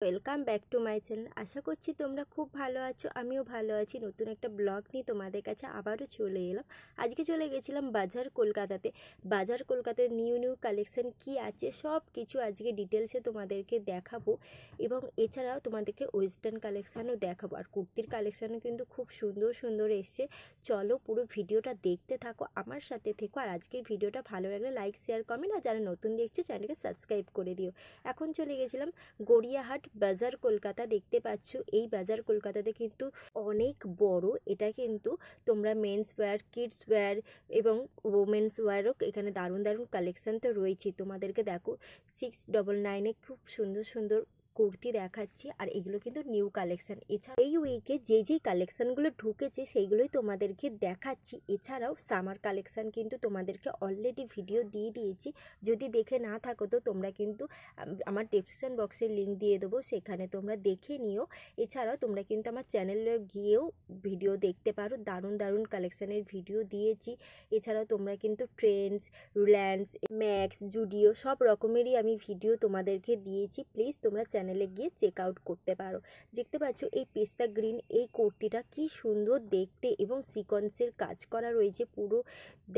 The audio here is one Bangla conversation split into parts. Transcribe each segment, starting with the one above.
Welcome back to my channel. আশা করছি তোমরা খুব ভালো আছো, আমিও ভালো আছি। নতুন একটা ব্লগ নিয়ে তোমাদের কাছে আবারও চলে এলাম। আজকে চলে গেছিলাম বাজার কলকাতাতে। বাজার কলকাতায় নিউ কালেকশান কি আছে সব কিছু আজকে ডিটেলসে তোমাদেরকে দেখাবো, এবং এছাড়াও তোমাদেরকে ওয়েস্টার্ন কালেকশানও দেখাবো। আর কুর্তির কালেকশানও কিন্তু খুব সুন্দর সুন্দর এসছে। চলো পুরো ভিডিওটা দেখতে থাকো, আমার সাথে থেকো। আর আজকের ভিডিওটা ভালো লাগলে লাইক, শেয়ার, কমেন্ট, আর যারা নতুন দেখছে চ্যানেলকে সাবস্ক্রাইব করে দিও। এখন চলে গেছিলাম গড়িয়াহাট বাজার কলকাতা। দেখতে পাচ্ছ এই বাজার কলকাতাতে কিন্তু অনেক বড়। এটা কিন্তু তোমরা মেন্স ওয়্যার, কিডস ওয়্যার এবং ওমেন্স ওয়্যারও এখানে দারুণ দারুণ কালেকশান তো রয়েছে। তোমাদেরকে দেখো 699-এ খুব সুন্দর সুন্দর কুর্তি দেখাচ্ছি, আর এগুলো কিন্তু নিউ কালেকশান। এছাড়া এই উইকে যেই কালেকশানগুলো ঢুকেছে সেইগুলোই তোমাদেরকে দেখাচ্ছি। এছাড়াও সামার কালেকশান কিন্তু তোমাদেরকে অলরেডি ভিডিও দিয়ে দিয়েছি। যদি দেখে না থাকো তো তোমরা কিন্তু আমার ডেসক্রিপশন বক্সের লিঙ্ক দিয়ে দেবো, সেখানে তোমরা দেখে নিও। এছাড়াও তোমরা কিন্তু আমার চ্যানেলে গিয়েও ভিডিও দেখতে পারো, দারুণ দারুণ কালেকশানের ভিডিও দিয়েছি। এছাড়াও তোমরা কিন্তু ট্রেন্ডস, রিলায়েন্স, ম্যাক্স, জুডিও সব রকমেরই আমি ভিডিও তোমাদেরকে দিয়েছি। প্লিজ তোমরা চ্যানেলে গিয়ে চেক আউট করতে পারো। দেখতে পাচ্ছ এই পেস্তা গ্রিন এই কুর্তিটা কি সুন্দর দেখতে, এবং সিকোয়েন্সের কাজ করা রয়েছে পুরো।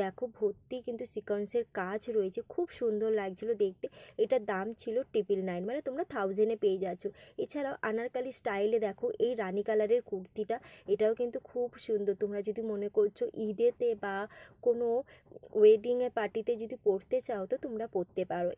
দেখো ভর্তি কিন্তু সিকোয়েন্সের কাজ রয়েছে, খুব সুন্দর লাগছিল দেখতে। এটার দাম ছিল 999, মানে তোমরা 1000-এ পেয়ে যাচ্ছ। এছাড়াও আনারকালি স্টাইলে দেখো এই রানী কালারের কুর্তিটা, এটাও কিন্তু খুব সুন্দর। তোমরা যদি মনে করছো ঈদেতে বা কোনো ওয়েডিংয়ে পার্টিতে যদি পরতে চাও তো তোমরা পরতে পারো।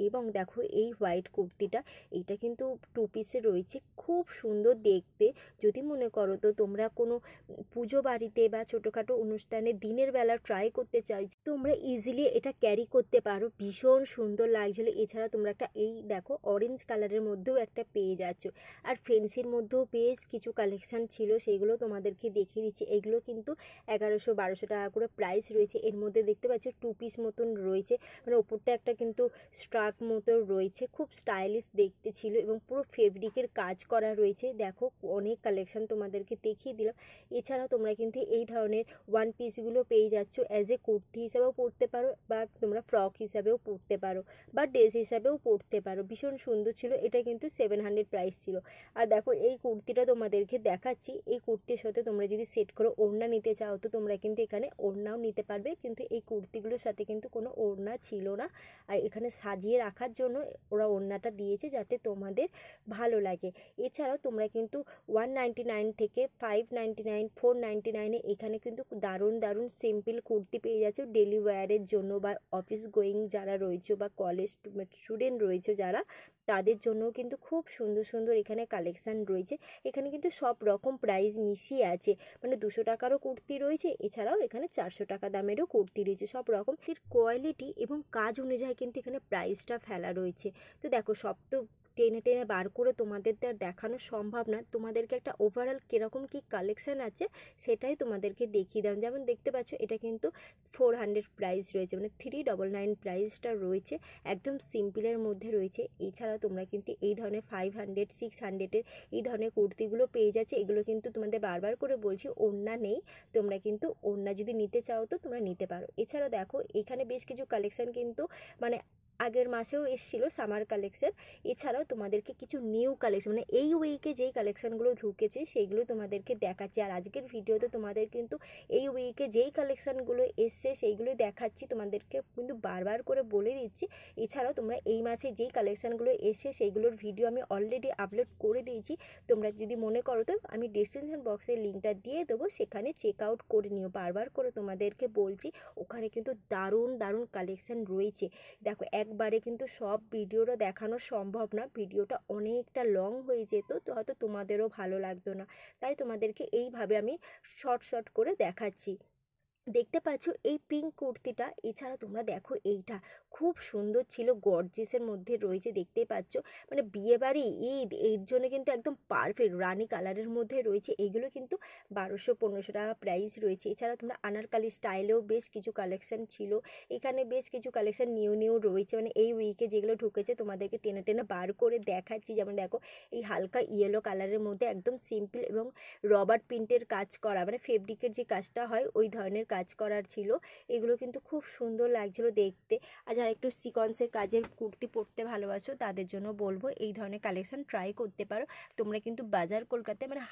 এবং দেখো এই হোয়াইট কুর্তিটা, এইটা কিন্তু 2 পিসে রয়েছে, খুব সুন্দর দেখতে। যদি মনে করো তো তোমরা কোনো পুজো বাড়িতে বা ছোটোখাটো অনুষ্ঠানে দিনের বেলা ট্রাই করতে চাই, তোমরা ইজিলি এটা ক্যারি করতে পারো। ভীষণ সুন্দর লাগছিলো। এছাড়া তোমরা একটা এই দেখো অরেঞ্জ কালারের মধ্যেও একটা পেয়ে যাচ্ছ। আর ফেন্সির মধ্যেও বেশ কিছু কালেকশান ছিল, সেইগুলো তোমাদেরকে দেখিয়ে দিচ্ছি। এগুলো কিন্তু 1100-1200 টাকা করে প্রাইস রয়েছে। এর মধ্যে দেখতে পাচ্ছ 2 পিস মতন রয়েছে, মানে ওপরটা একটা কিন্তু স্ট্রাক মতো রয়েছে, খুব স্টাইলিশ দেখতে ছিল, এবং পুরো ফেব্রিকের কাজ করা রয়েছে। দেখো অনেক কালেকশান তোমাদেরকে দেখিয়ে দিলাম। এছাড়াও তোমরা কিন্তু এই ধরনের ওয়ান পিসগুলো পেয়ে যাচ্ছ অ্যাজ এ কুর্তি হিসাবেও পরতে পারো, বা তোমরা ফ্রক হিসাবেও পরতে পারো, বা ড্রেস হিসাবেও পরতে পারো। ভীষণ সুন্দর ছিল। এটা কিন্তু 700 প্রাইস ছিল। আর দেখো এই কুর্তিটা তোমাদেরকে দেখাচ্ছি। এই কুর্তির সাথে তোমরা যদি সেট করে ওড়না নিতে চাও তো তোমরা কিন্তু এখানে ওড়নাও নিতে পারবে, কিন্তু এই কুর্তিগুলোর সাথে কিন্তু কোনো ওড়না ছিল না। আর এখানে সাজিয়ে রাখার জন্য ওরা ওড়নাটা দিয়েছে যাতে তোমাদের ভালো লাগে। এছাড়াও তোমরা কিন্তু 199 থেকে 599, 499-এ এখানে কিন্তু দারুণ দারুণ সিম্পল কুর্তি পেয়ে যাচ্ছ ডেলি ওয়্যারের জন্য, বা অফিস গোয়িং যারা রয়েছে, বা কলেজ স্টুডেন্ট রয়েছে যারা, তাদের জন্যও কিন্তু খুব সুন্দর সুন্দর এখানে কালেকশান রয়েছে। এখানে কিন্তু সব রকম প্রাইস মিশিয়ে আছে, মানে 200 টাকারও কুর্তি রয়েছে, এছাড়াও এখানে 400 টাকা দামেরও কুর্তি রয়েছে। সব রকম কোয়ালিটি এবং কাজ অনুযায়ী কিন্তু এখানে প্রাইসটা ফেলা রয়েছে। তো দেখো সব তো টেনে টেনে বার করে তোমাদের তো আর দেখানো সম্ভব না। তোমাদেরকে একটা ওভারঅল কীরকম কী কালেকশান আছে সেটাই তোমাদেরকে দেখিয়ে দিলাম। যেমন দেখতে পাচ্ছ এটা কিন্তু 400 প্রাইস রয়েছে, মানে 399 প্রাইসটা রয়েছে, একদম সিম্পলের মধ্যে রয়েছে। এছাড়াও তোমরা কিন্তু এই ধরনের 500, 600-এর এই ধরনের কুর্তিগুলো পেয়ে যাচ্ছে। এগুলো কিন্তু তোমাদের বারবার করে বলছি ওড়না নেই, তোমরা কিন্তু ওড়না যদি নিতে চাও তো তোমরা নিতে পারো। এছাড়াও দেখো এখানে বেশ কিছু কালেকশান কিন্তু মানে আগের মাসেও এসেছিলো সামার কালেকশান। এছাড়াও তোমাদেরকে কিছু নিউ কালেকশান, মানে এই উইকে যেই কালেকশানগুলো ঢুকেছে সেইগুলো তোমাদেরকে দেখাচ্ছি। আর আজকের ভিডিওতে তোমাদের কিন্তু এই উইকে যেই কালেকশানগুলো এসছে সেইগুলোই দেখাচ্ছি, তোমাদেরকে কিন্তু বারবার করে বলে দিচ্ছি। এছাড়াও তোমরা এই মাসে যেই কালেকশানগুলো এসে সেইগুলোর ভিডিও আমি অলরেডি আপলোড করে দিয়েছি। তোমরা যদি মনে করো তো আমি ডেসক্রিপশন বক্সের লিঙ্কটা দিয়ে দেবো, সেখানে চেক আউট করে নিও। বারবার করে তোমাদেরকে বলছি, ওখানে কিন্তু দারুণ দারুণ কালেকশান রয়েছে। দেখো একবারে কিন্তু সব ভিডিওটা দেখানো সম্ভব না, ভিডিওটা অনেকটা লং হয়ে যেত, তো হয়তো তোমাদেরও ভালো লাগতো না, তাই তোমাদেরকে এইভাবে আমি শর্ট করে দেখাচ্ছি। দেখতে পাচ্ছ এই পিঙ্ক কুর্তিটা। এছাড়া তোমরা দেখো এইটা খুব সুন্দর ছিল, গর্জিয়াসের মধ্যে রয়েছে, দেখতেই পাচ্ছ, মানে বিয়েবাড়ি ঈদ এর জন্য কিন্তু একদম পারফেক্ট রানি কালারের মধ্যে রয়েছে। এগুলো কিন্তু 1200-1500 টাকা প্রাইস রয়েছে। এছাড়া তোমরা আনারকালি স্টাইলেও বেশ কিছু কালেকশান ছিল, এখানে বেশ কিছু কালেকশান নিউ রয়েছে, মানে এই উইকে যেগুলো ঢুকেছে তোমাদেরকে টেনে টেনে বার করে দেখাচ্ছি। যেমন দেখো এই হালকা ইয়েলো কালারের মধ্যে একদম সিম্পল এবং রবার্ট প্রিন্টের কাজ করা, মানে ফেব্রিকের যে কাজটা হয় ওই ধরনের কাজ করার ছিল, এগুলো কিন্তু খুব সুন্দর লাগছিল দেখতে। আর যারা একটু সিকোয়েন্সের কাজের কুর্তি পরতে ভালোবাসো তাদের জন্য বলবো এই ধরনের কালেকশন ট্রাই করতে পারো। তোমরা কিন্তু বাজার কলকাতায় মানে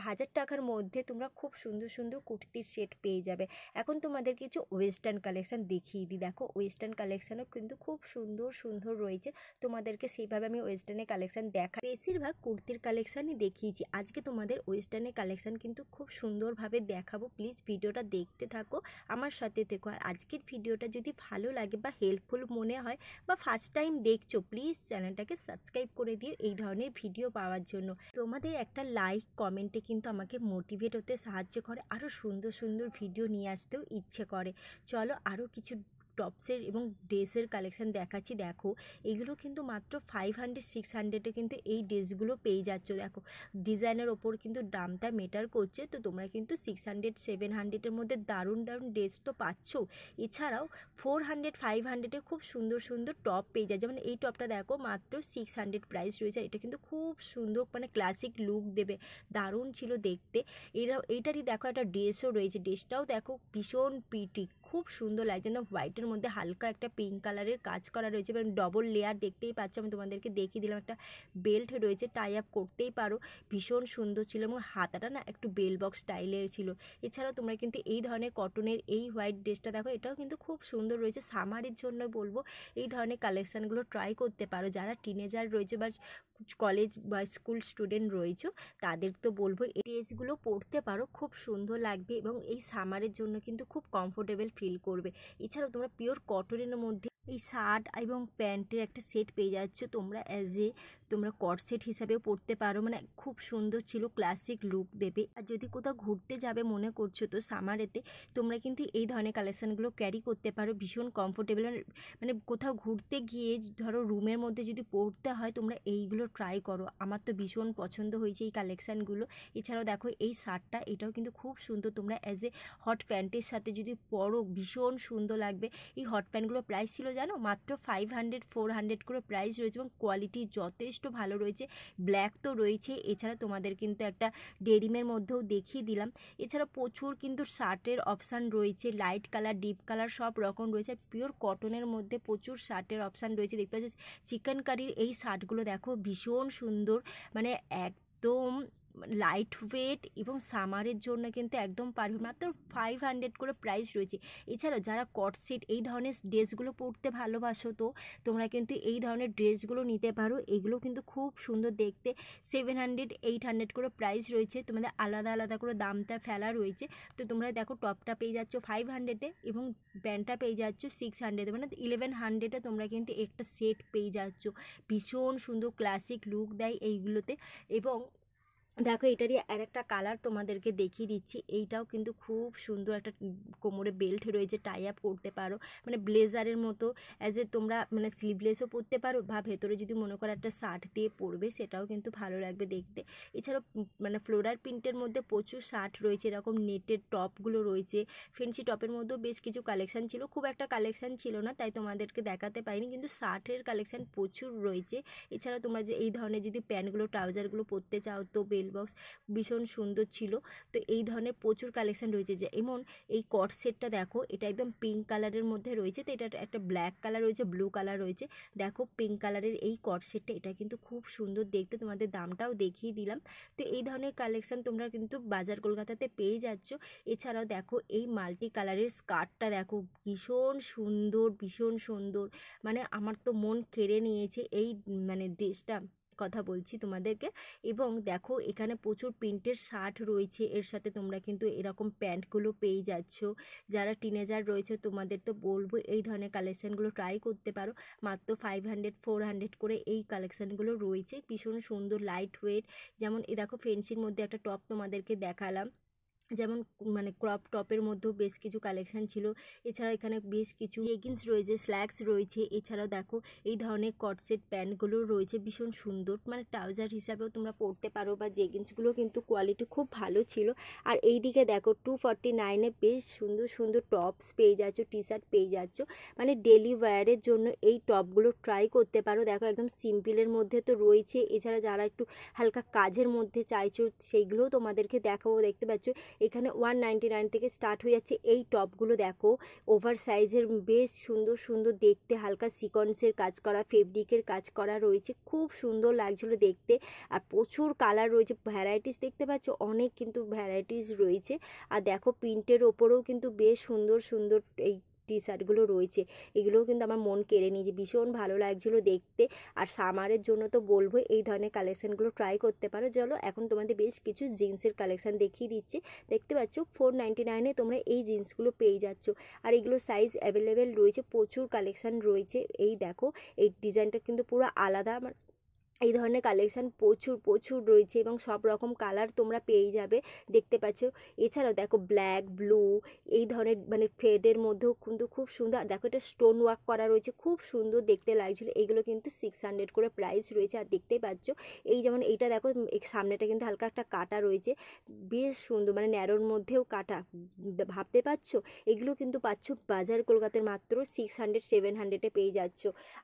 1000 টাকার মধ্যে তোমরা খুব সুন্দর সুন্দর কুর্তির সেট পেয়ে যাবে। এখন তোমাদের কিছু ওয়েস্টার্ন কালেকশন দেখিয়ে দিই। দেখো ওয়েস্টার্ন কালেকশনও কিন্তু খুব সুন্দর সুন্দর রয়েছে, তোমাদেরকে সেইভাবে আমি ওয়েস্টার্নের কালেকশন দেখাই। বেশিরভাগ কুর্তির কালেকশানই দেখিয়েছি, আজকে তোমাদের ওয়েস্টার্নের কালেকশান কিন্তু খুব সুন্দরভাবে দেখাবো। প্লিজ ভিডিওটা দেখতে থাকো, আমার সাথে থেকো। আর আজকের ভিডিওটা যদি ভালো লাগে বা হেল্পফুল মনে হয় বা ফার্স্ট টাইম দেখছো, প্লিজ চ্যানেলটাকে সাবস্ক্রাইব করে দিও এই ধরনের ভিডিও পাওয়ার জন্য। তোমাদের একটা লাইক কমেন্টে কিন্তু আমাকে মোটিভেট হতে সাহায্য করে, আরও সুন্দর সুন্দর ভিডিও নিয়ে আসতেও ইচ্ছে করে। চলো আরও কিছু টপসের এবং ড্রেসের কালেকশান দেখাচ্ছি। দেখো এগুলো কিন্তু মাত্র 500-600-এ কিন্তু এই ড্রেসগুলো পেয়ে যাচ্ছ। দেখো ডিজাইনের ওপর কিন্তু দামটা মেটার করছে, তো তোমরা কিন্তু 600-700-এর মধ্যে দারুণ দারুণ ড্রেস তো পাচ্ছ। এছাড়াও 400-500-এ খুব সুন্দর সুন্দর টপ পেয়ে যায়। যেমন এই টপটা দেখো মাত্র 600 প্রাইস রয়েছে, এটা কিন্তু খুব সুন্দর মানে ক্লাসিক লুক দেবে, দারুণ ছিল দেখতে। এইটারই দেখো একটা ড্রেসও রয়েছে, ড্রেসটাও দেখো ভীষণ প্রিটি, খুব সুন্দর লাগছে। না হোয়াইটের মধ্যে হালকা একটা পিঙ্ক কালারের কাজ করা রয়েছে এবং ডবল লেয়ার দেখতেই পাচ্ছ, আমি তোমাদেরকে দেখিয়ে দিলাম। একটা বেল্ট রয়েছে, টাই আপ করতেই পারো, ভীষণ সুন্দর ছিল এবং হাতাটা না একটু বেল বক্স স্টাইলের ছিল। এছাড়াও তোমরা কিন্তু এই ধরনের কটনের এই হোয়াইট ড্রেসটা দেখো, এটাও কিন্তু খুব সুন্দর রয়েছে। সামারের জন্য বলবো এই ধরনের কালেকশানগুলো ট্রাই করতে পারো। যারা টিনেজার রয়েছে বা কলেজ বা স্কুল স্টুডেন্ট রয়েছে তাদের তো বলবো এই ড্রেসগুলো পরতে পারো, খুব সুন্দর লাগবে এবং এই সামারের জন্য কিন্তু খুব কমফোর্টেবল ফিল করবে। এছাড়াও তোমরা পিওর কটনের মধ্যে এই শার্ট এবং প্যান্টের একটা সেট পেয়ে যাচ্ছ, তোমরা তোমরা কট সেট হিসাবেও পরতে পারো, মানে খুব সুন্দর ছিল, ক্লাসিক লুক দেবে। আর যদি কোথাও ঘুরতে যাবে মনে করছো তো সামারেতে, তোমরা কিন্তু এই ধরনের কালেকশানগুলো ক্যারি করতে পারো, ভীষণ কমফোর্টেবল। মানে কোথাও ঘুরতে গিয়ে ধরো রুমের মধ্যে যদি পরতে হয় তোমরা এইগুলো ট্রাই করো, আমার তো ভীষণ পছন্দ হয়েছে এই কালেকশানগুলো। এছাড়াও দেখো এই শার্টটা, এটাও কিন্তু খুব সুন্দর, তোমরা হট প্যান্টের সাথে যদি পরো ভীষণ সুন্দর লাগবে। এই হট প্যান্টগুলোর প্রাইস ছিল জানো মাত্র 500-400 করে প্রাইস রয়েছে এবং কোয়ালিটি যথেষ্ট ভালো রয়েছে। ব্ল্যাক তো রয়েছে, এছাড়া তোমাদের কিন্তু একটা ডেনিমের মধ্যেও দেখিয়ে দিলাম। এছাড়া প্রচুর কিন্তু শার্টের অপশান রয়েছে, লাইট কালার ডিপ কালার সব রকম রয়েছে। পিওর কটনের মধ্যে প্রচুর শার্টের অপশান রয়েছে, দেখতে পাচ্ছ চিকেন কারির এই শার্টগুলো দেখো ভীষণ সুন্দর, মানে একদম লাইট ওয়েট এবং সামারের জন্য কিন্তু একদম পারফেক্ট। মাত্র 500 করে প্রাইস রয়েছে। এছাড়াও যারা কট সেট এই ধরনের ড্রেসগুলো পরতে ভালোবাসো তো তোমরা কিন্তু এই ধরনের ড্রেসগুলো নিতে পারো, এগুলো কিন্তু খুব সুন্দর দেখতে। 700-800 করে প্রাইস রয়েছে, তোমাদের আলাদা আলাদা করে দামটা ফেলা রয়েছে। তো তোমরা দেখো টপটা পেয়ে যাচ্ছ 500-এ এবং প্যান্টটা পেয়ে যাচ্ছ 600-এ, মানে 1100-এ তোমরা কিন্তু একটা সেট পেয়ে যাচ্ছ। ভীষণ সুন্দর ক্লাসিক লুক দেয় এইগুলোতে। এবং দেখো এটারই আর একটা কালার তোমাদেরকে দেখিয়ে দিচ্ছি, এইটাও কিন্তু খুব সুন্দর, একটা কোমরে বেল্ট রয়েছে, টাই আপ করতে পারো, মানে ব্লেজারের মতো তোমরা মানে স্লিভলেসও পরতে পারো বা ভেতরে যদি মনে করো একটা শার্ট দিয়ে পরবে সেটাও কিন্তু ভালো লাগবে দেখতে। এছাড়াও মানে ফ্লোরাল প্রিন্টের মধ্যে প্রচুর শার্ট রয়েছে, এরকম নেটের টপগুলো রয়েছে, ফেন্সি টপের মধ্যেও বেশ কিছু কালেকশান ছিল, খুব একটা কালেকশান ছিল না তাই তোমাদেরকে দেখাতে পারিনি, কিন্তু শার্টের কালেকশান প্রচুর রয়েছে। এছাড়াও তোমরা যে এই ধরনের যদি প্যান্টগুলো ট্রাউজারগুলো পরতে চাও তো বক্স ভীষণ সুন্দর ছিল। তো এই ধরনের প্রচুর কালেকশন রয়েছে। যেমন এই কট সেটটা দেখো, এটা একদম পিঙ্ক কালারের মধ্যে রয়েছে, তো এটা একটা ব্ল্যাক কালার রয়েছে, ব্লু কালার রয়েছে। দেখো পিঙ্ক কালারের এই কট সেটটা, এটা কিন্তু খুব সুন্দর দেখতে, তোমাদের দামটাও দেখিয়ে দিলাম। তো এই ধরনের কালেকশন তোমরা কিন্তু বাজার কলকাতাতে পেয়ে যাচ্ছ। এছাড়াও দেখো এই মাল্টি কালারের স্কার্টটা দেখো ভীষণ সুন্দর, ভীষণ সুন্দর, মানে আমার তো মন কেড়ে নিয়েছে এই মানে ড্রেসটা কথা বলছি তোমাদেরকে। এবং দেখো এখানে প্রচুর প্রিন্টের শার্ট রয়েছে, এর সাথে তোমরা কিন্তু এরকম প্যান্টগুলো পেয়ে যাচ্ছ। যারা টিনেজার রয়েছে তোমাদের তো বলবো এই ধরনের কালেকশানগুলো ট্রাই করতে পারো, মাত্র 500-400 করে এই কালেকশানগুলো রয়েছে, ভীষণ সুন্দর লাইট ওয়েট। যেমন এই দেখো ফেন্সির মধ্যে একটা টপ তোমাদেরকে দেখালাম, যেমন মানে ক্রপ টপের মধ্যেও বেশ কিছু কালেকশান ছিল। এছাড়া এখানে বেশ কিছু জেগিন্স রয়েছে, স্ল্যাক্স রয়েছে। এছাড়াও দেখো এই ধরনের কটসেট প্যান্টগুলো রয়েছে ভীষণ সুন্দর, মানে ট্রাউজার হিসাবেও তোমরা পরতে পারো বা জেগিন্সগুলো কিন্তু কোয়ালিটি খুব ভালো ছিল। আর এই দিকে দেখো 249-এ বেশ সুন্দর সুন্দর টপস পেয়ে যাচ্ছ, টি শার্ট পেয়ে যাচ্ছ, মানে ডেলি ওয়্যারের জন্য এই টপগুলো ট্রাই করতে পারো। দেখো একদম সিম্পলের মধ্যে তো রয়েছে, এছাড়া যারা একটু হালকা কাজের মধ্যে চাইছো সেইগুলোও তোমাদেরকে দেখাবো, দেখতে পাচ্ছ এখানে 199 থেকে স্টার্ট হয়ে যাচ্ছে। এই টপগুলো দেখো ওভার সাইজের, বেশ সুন্দর সুন্দর দেখতে, হালকা সিকোয়েন্সের কাজ করা, ফেব্রিকের কাজ করা রয়েছে, খুব সুন্দর লাগছিলো দেখতে। আর প্রচুর কালার রয়েছে, ভ্যারাইটিস দেখতে পাচ্ছ, অনেক কিন্তু ভ্যারাইটিস রয়েছে। আর দেখো প্রিন্টের ওপরেও কিন্তু বেশ সুন্দর সুন্দর এই টি শার্টগুলো রয়েছে। এগুলোও কিন্তু আমার মন কেড়ে নিয়েছে, ভীষণ ভালো লাগছিলো দেখতে। আর সামারের জন্য তো বলবো এই ধরনের কালেকশানগুলো ট্রাই করতে পারো। চলো এখন তোমাদের বেশ কিছু জিন্সের কালেকশান দেখিয়ে দিচ্ছি। দেখতে পাচ্ছ 499 তোমরা এই জিন্সগুলো পেয়ে যাচ্ছ। আর এগুলো সাইজ অ্যাভেলেবেল রয়েছে, প্রচুর কালেকশান রয়েছে। এই দেখো এই ডিজাইনটা কিন্তু পুরো আলাদা, এই ধরনের কালেকশান প্রচুর প্রচুর রয়েছে এবং সব রকম কালার তোমরা পেয়ে যাবে, দেখতে পাচ্ছ। এছাড়াও দেখো ব্ল্যাক, ব্লু, এই ধরনের মানে ফেডের মধ্যেও কিন্তু খুব সুন্দর। দেখো এটা স্টোন ওয়ার্ক করা রয়েছে, খুব সুন্দর দেখতে লাগছিলো। এইগুলো কিন্তু 600 করে প্রাইস রয়েছে। আর দেখতেই পাচ্ছ এই যেমন এইটা দেখো, সামনেটা কিন্তু হালকা একটা কাটা রয়েছে, বেশ সুন্দর, মানে ন্যারোর মধ্যেও কাটা, ভাবতে পারছো। এগুলো কিন্তু পাচ্ছ বাজার কলকাতার মাত্র 600-700 পেয়ে যাচ্ছ।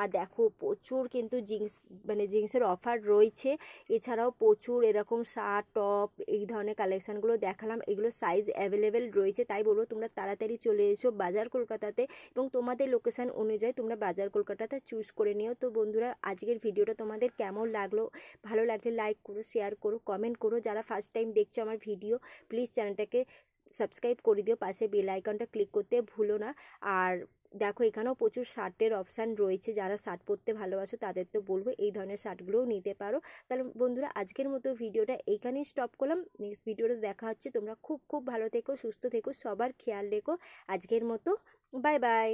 আর দেখো প্রচুর কিন্তু জিন্স, মানে জিন্সের অফার রয়েছে। এছাড়াও প্রচুর এরকম শার্ট, টপ, এই ধরনের কালেকশানগুলো দেখালাম। এগুলো সাইজ অ্যাভেলেবেল রয়েছে, তাই বলবো তোমরা তাড়াতাড়ি চলে এসো বাজার কলকাতাতে এবং তোমাদের লোকেশান অনুযায়ী তোমরা বাজার কলকাতাতে চুজ করে নিও। তো বন্ধুরা, আজকের ভিডিওটা তোমাদের কেমন লাগলো? ভালো লাগলে লাইক করো, শেয়ার করো, কমেন্ট করো। যারা ফার্স্ট টাইম দেখছো আমার ভিডিও, প্লিজ চ্যানেলটাকে সাবস্ক্রাইব করে দিও, পাশে বেল আইকনটা ক্লিক করতে ভুলো না। আর দেখো এখানেও প্রচুর শার্টের অপশান রয়েছে, যারা শার্ট পরতে ভালোবাসো তাদের তো বলবো এই ধরনের শার্টগুলোও নিতে পারো। তাহলে বন্ধুরা, আজকের মতো ভিডিওটা এইখানেই স্টপ করলাম। নেক্সট ভিডিওতে দেখা হচ্ছে। তোমরা খুব খুব ভালো থেকো, সুস্থ থেকো, সবার খেয়াল রেখো। আজকের মতো বাই বাই।